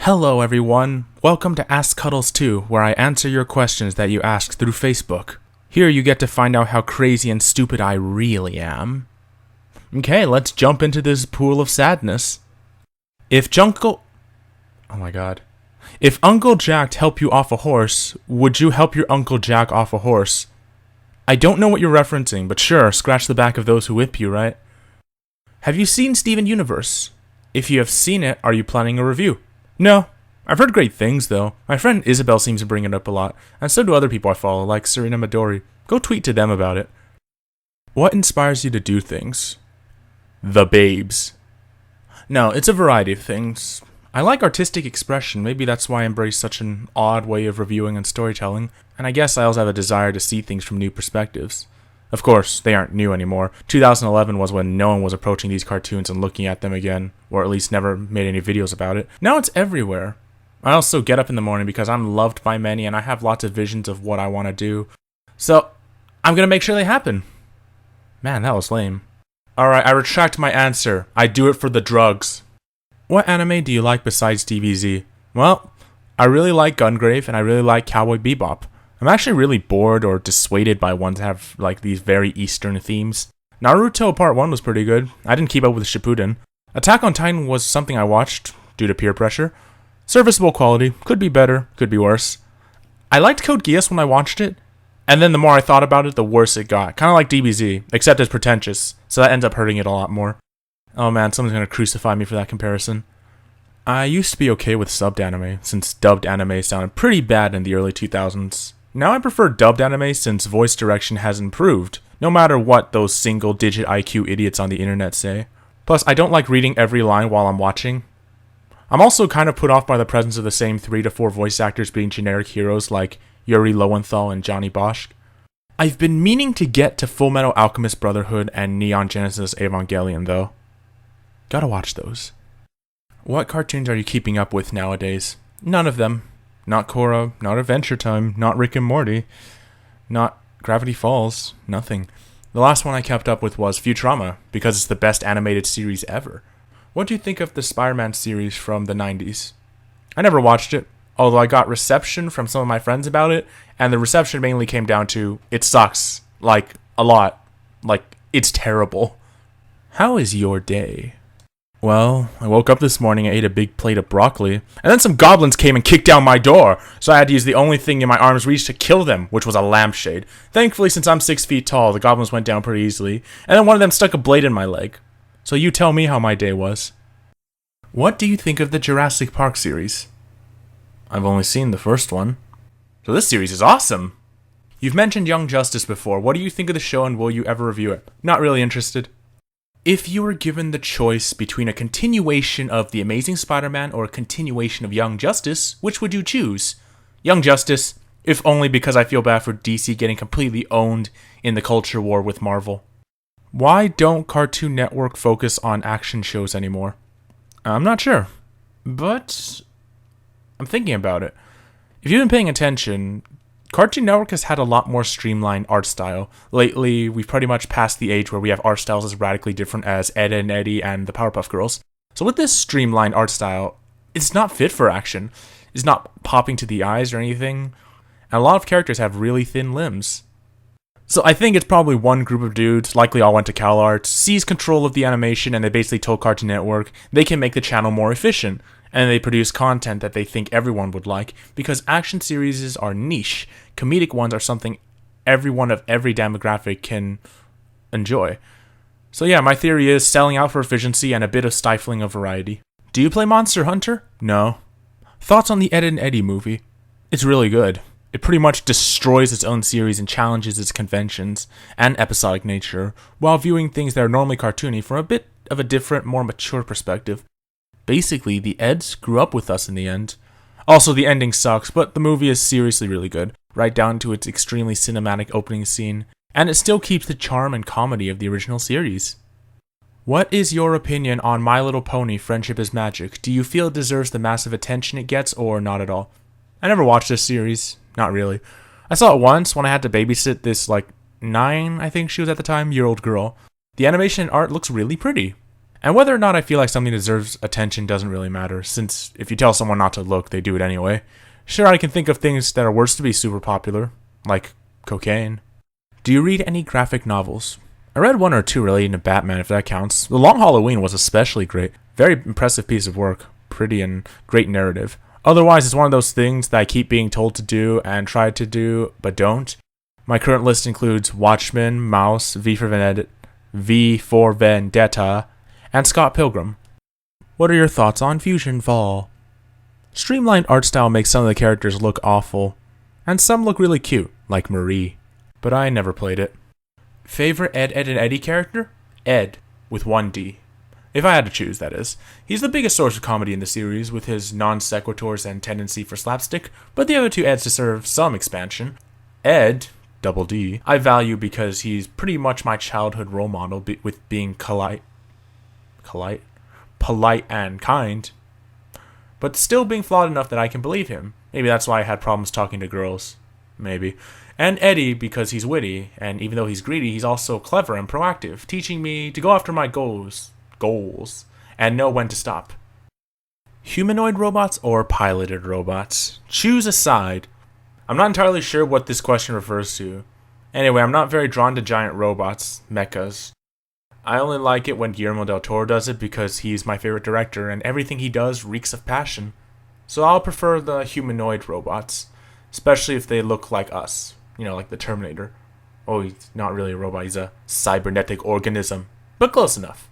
Hello everyone, welcome to Ask Cuttles 2, where I answer your questions that you ask through Facebook. Here you get to find out how crazy and stupid I really am. Okay, let's jump into this pool of sadness. If Uncle Jack helped you off a horse, would you help your Uncle Jack off a horse? I don't know what you're referencing, but sure, scratch the back of those who whip you, right? Have you seen Steven Universe? If you have seen it, are you planning a review? No. I've heard great things, though. My friend Isabel seems to bring it up a lot, and so do other people I follow, like Serena Midori. Go tweet to them about it. What inspires you to do things? The babes. No, it's a variety of things. I like artistic expression, maybe that's why I embrace such an odd way of reviewing and storytelling, and I guess I also have a desire to see things from new perspectives. Of course, they aren't new anymore. 2011 was when no one was approaching these cartoons and looking at them again, or at least never made any videos about it. Now it's everywhere. I also get up in the morning because I'm loved by many and I have lots of visions of what I want to do. So, I'm gonna make sure they happen. Man, that was lame. Alright, I retract my answer. I do it for the drugs. What anime do you like besides DBZ? Well, I really like Gungrave and I really like Cowboy Bebop. I'm actually really bored or dissuaded by ones that have like these very Eastern themes. Naruto Part 1 was pretty good. I didn't keep up with Shippuden. Attack on Titan was something I watched due to peer pressure. Serviceable quality, could be better, could be worse. I liked Code Geass when I watched it, and then the more I thought about it, the worse it got. Kind of like DBZ, except it's pretentious, so that ends up hurting it a lot more. Oh man, someone's gonna crucify me for that comparison. I used to be okay with subbed anime, since dubbed anime sounded pretty bad in the early 2000s. Now I prefer dubbed anime since voice direction has improved, no matter what those single-digit IQ idiots on the internet say. Plus, I don't like reading every line while I'm watching. I'm also kind of put off by the presence of the same 3 to 4 voice actors being generic heroes like Yuri Lowenthal and Johnny Bosch. I've been meaning to get to Fullmetal Alchemist Brotherhood and Neon Genesis Evangelion though. Gotta watch those. What cartoons are you keeping up with nowadays? None of them. Not Korra, not Adventure Time, not Rick and Morty, not Gravity Falls, nothing. The last one I kept up with was Futurama, because it's the best animated series ever. What do you think of the Spider-Man series from the 90s? I never watched it, although I got reception from some of my friends about it, and the reception mainly came down to, it sucks, like, a lot, like, it's terrible. How is your day? Well, I woke up this morning, I ate a big plate of broccoli, and then some goblins came and kicked down my door, so I had to use the only thing in my arm's reach to kill them, which was a lampshade. Thankfully, since I'm 6 feet tall, the goblins went down pretty easily, and then one of them stuck a blade in my leg. So you tell me how my day was. What do you think of the Jurassic Park series? I've only seen the first one. So this series is awesome! You've mentioned Young Justice before, what do you think of the show and will you ever review it? Not really interested. If you were given the choice between a continuation of The Amazing Spider-Man or a continuation of Young Justice, which would you choose? Young Justice, if only because I feel bad for DC getting completely owned in the culture war with Marvel. Why don't Cartoon Network focus on action shows anymore? I'm not sure, but I'm thinking about it. If you've been paying attention, Cartoon Network has had a lot more streamlined art style. Lately, we've pretty much passed the age where we have art styles as radically different as Edd and Eddy and the Powerpuff Girls. So with this streamlined art style, it's not fit for action. It's not popping to the eyes or anything. And a lot of characters have really thin limbs. So I think it's probably one group of dudes, likely all went to CalArts, seized control of the animation and they basically told Cartoon Network they can make the channel more efficient. And they produce content that they think everyone would like, because action series are niche. Comedic ones are something everyone of every demographic can enjoy. So yeah, my theory is selling out for efficiency and a bit of stifling of variety. Do you play Monster Hunter? No. Thoughts on the Edd Eddy Movie? It's really good. It pretty much destroys its own series and challenges its conventions and episodic nature, while viewing things that are normally cartoony from a bit of a different, more mature perspective. Basically, the Eds grew up with us in the end. Also, the ending sucks, but the movie is seriously really good, right down to its extremely cinematic opening scene, and it still keeps the charm and comedy of the original series. What is your opinion on My Little Pony: Friendship is Magic? Do you feel it deserves the massive attention it gets, or not at all? I never watched this series. Not really. I saw it once when I had to babysit this, 9, I think she was at the time, year-old girl. The animation and art looks really pretty. And whether or not I feel like something deserves attention doesn't really matter, since if you tell someone not to look, they do it anyway. Sure, I can think of things that are worse to be super popular, like cocaine. Do you read any graphic novels? I read one or two relating to Batman, if that counts. The Long Halloween was especially great. Very impressive piece of work. Pretty and great narrative. Otherwise, it's one of those things that I keep being told to do and try to do, but don't. My current list includes Watchmen, Mouse, V for Vendetta, and Scott Pilgrim. What are your thoughts on Fusion Fall? Streamlined art style makes some of the characters look awful, and some look really cute, like Marie, but I never played it. Favorite Edd Eddy character? Ed, with one D. If I had to choose, that is. He's the biggest source of comedy in the series, with his non-sequiturs and tendency for slapstick, but the other two Eds deserve some expansion. Ed, double D, I value because he's pretty much my childhood role model with being polite and kind, but still being flawed enough that I can believe him. Maybe that's why I had problems talking to girls. Maybe. And Eddie because he's witty, and even though he's greedy, he's also clever and proactive, teaching me to go after my goals, and know when to stop. Humanoid robots or piloted robots? Choose a side. I'm not entirely sure what this question refers to. Anyway, I'm not very drawn to giant robots, mechas. I only like it when Guillermo del Toro does it because he's my favorite director and everything he does reeks of passion. So I'll prefer the humanoid robots, especially if they look like us, like the Terminator. Oh, he's not really a robot, he's a cybernetic organism, but close enough.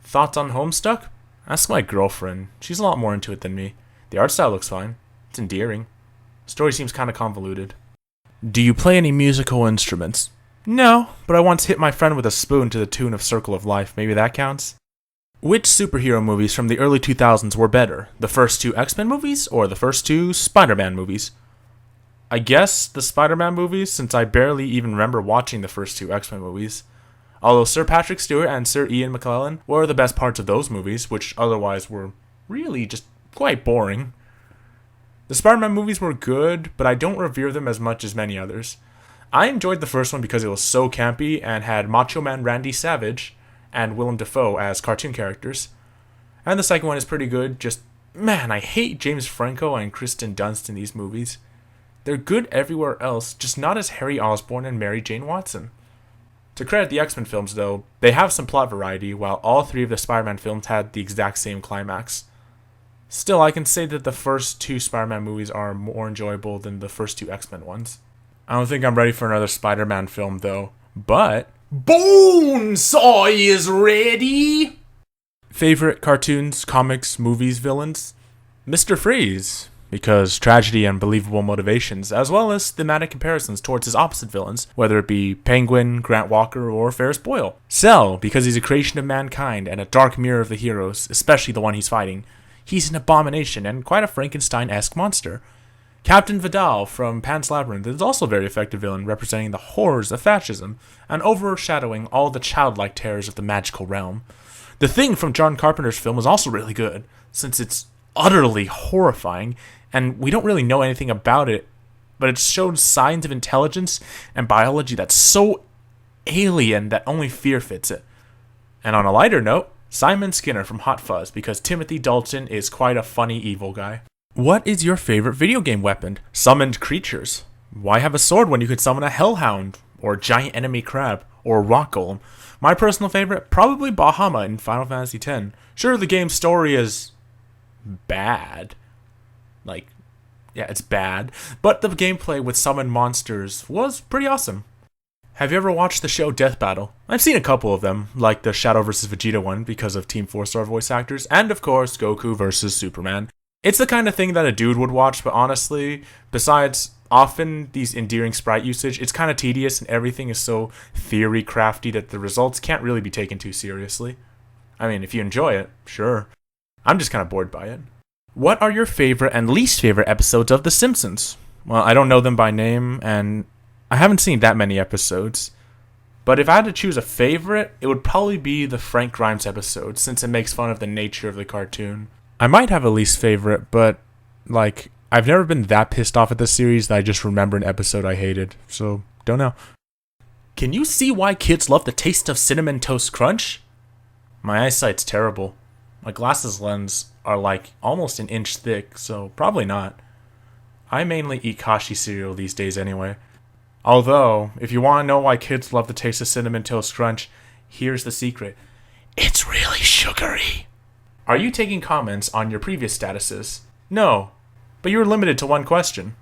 Thoughts on Homestuck? Ask my girlfriend. She's a lot more into it than me. The art style looks fine. It's endearing. Story seems kind of convoluted. Do you play any musical instruments? No, but I once hit my friend with a spoon to the tune of Circle of Life. Maybe that counts? Which superhero movies from the early 2000s were better? The first two X-Men movies or the first two Spider-Man movies? I guess the Spider-Man movies, since I barely even remember watching the first two X-Men movies. Although Sir Patrick Stewart and Sir Ian McKellen were the best parts of those movies, which otherwise were really just quite boring. The Spider-Man movies were good, but I don't revere them as much as many others. I enjoyed the first one because it was so campy and had Macho Man Randy Savage and Willem Dafoe as cartoon characters. And the second one is pretty good, I hate James Franco and Kristen Dunst in these movies. They're good everywhere else, just not as Harry Osborn and Mary Jane Watson. To credit the X-Men films, though, they have some plot variety, while all three of the Spider-Man films had the exact same climax. Still, I can say that the first two Spider-Man movies are more enjoyable than the first two X-Men ones. I don't think I'm ready for another Spider-Man film, though. But Bonesaw is ready! Favorite cartoons, comics, movies, villains? Mr. Freeze, because tragedy and believable motivations, as well as thematic comparisons towards his opposite villains, whether it be Penguin, Grant Walker, or Ferris Boyle. Cell, because he's a creation of mankind and a dark mirror of the heroes, especially the one he's fighting. He's an abomination and quite a Frankenstein-esque monster. Captain Vidal from Pan's Labyrinth is also a very effective villain, representing the horrors of fascism and overshadowing all the childlike terrors of the magical realm. The Thing from John Carpenter's film is also really good, since it's utterly horrifying, and we don't really know anything about it, but it shows signs of intelligence and biology that's so alien that only fear fits it. And on a lighter note, Simon Skinner from Hot Fuzz, because Timothy Dalton is quite a funny evil guy. What is your favorite video game weapon? Summoned creatures. Why have a sword when you could summon a hellhound, or giant enemy crab, or rock golem? My personal favorite, probably Bahamut in Final Fantasy X. Sure, the game's story is bad. It's bad. But the gameplay with summoned monsters was pretty awesome. Have you ever watched the show Death Battle? I've seen a couple of them, like the Shadow vs. Vegeta one because of Team 4-Star voice actors, and of course Goku vs. Superman. It's the kind of thing that a dude would watch, but honestly, besides often these endearing sprite usage, it's kind of tedious and everything is so theory crafty that the results can't really be taken too seriously. I mean, if you enjoy it, sure. I'm just kind of bored by it. What are your favorite and least favorite episodes of The Simpsons? Well, I don't know them by name, and I haven't seen that many episodes. But if I had to choose a favorite, it would probably be the Frank Grimes episode, since it makes fun of the nature of the cartoon. I might have a least favorite, but, I've never been that pissed off at this series that I just remember an episode I hated, so don't know. Can you see why kids love the taste of Cinnamon Toast Crunch? My eyesight's terrible. My glasses lens are like almost an inch thick, so probably not. I mainly eat Kashi cereal these days anyway. Although, if you want to know why kids love the taste of Cinnamon Toast Crunch, here's the secret. It's really sugary. Are you taking comments on your previous statuses? No, but you were limited to one question.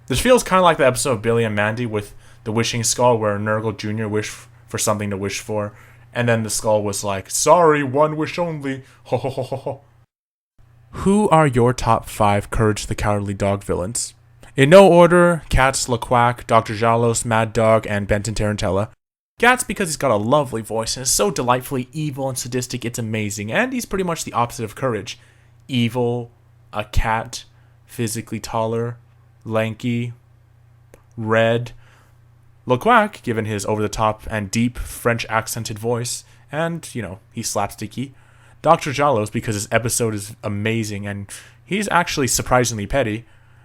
This feels kind of like the episode of Billy and Mandy with the wishing skull where Nurgle Jr. wished for something to wish for, and then the skull was like, sorry, one wish only. Ho ho ho ho ho. Who are your top 5 Courage the Cowardly Dog villains? In no order, Cats, LaQuack, Dr. Jalos, Mad Dog, and Benton Tarantella. Cats because he's got a lovely voice and is so delightfully evil and sadistic it's amazing, and he's pretty much the opposite of Courage. Evil, a cat, physically taller, lanky, red. LaQuack, given his over-the-top and deep French-accented voice, and, he's slapsticky. Dr. Jalos because his episode is amazing and he's actually surprisingly petty.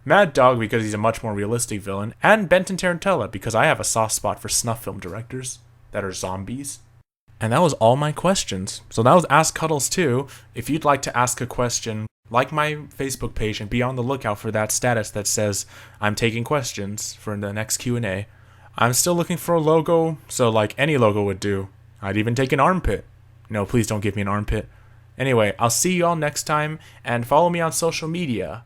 Mad Dog because he's a much more realistic villain, and Benton Tarantella because I have a soft spot for snuff film directors that are zombies. And that was all my questions. So that was Ask Cuttles 2. If you'd like to ask a question, like my Facebook page and be on the lookout for that status that says I'm taking questions for the next Q&A. I'm still looking for a logo, so like any logo would do. I'd even take an armpit. No, please don't give me an armpit. Anyway, I'll see you all next time, and follow me on social media.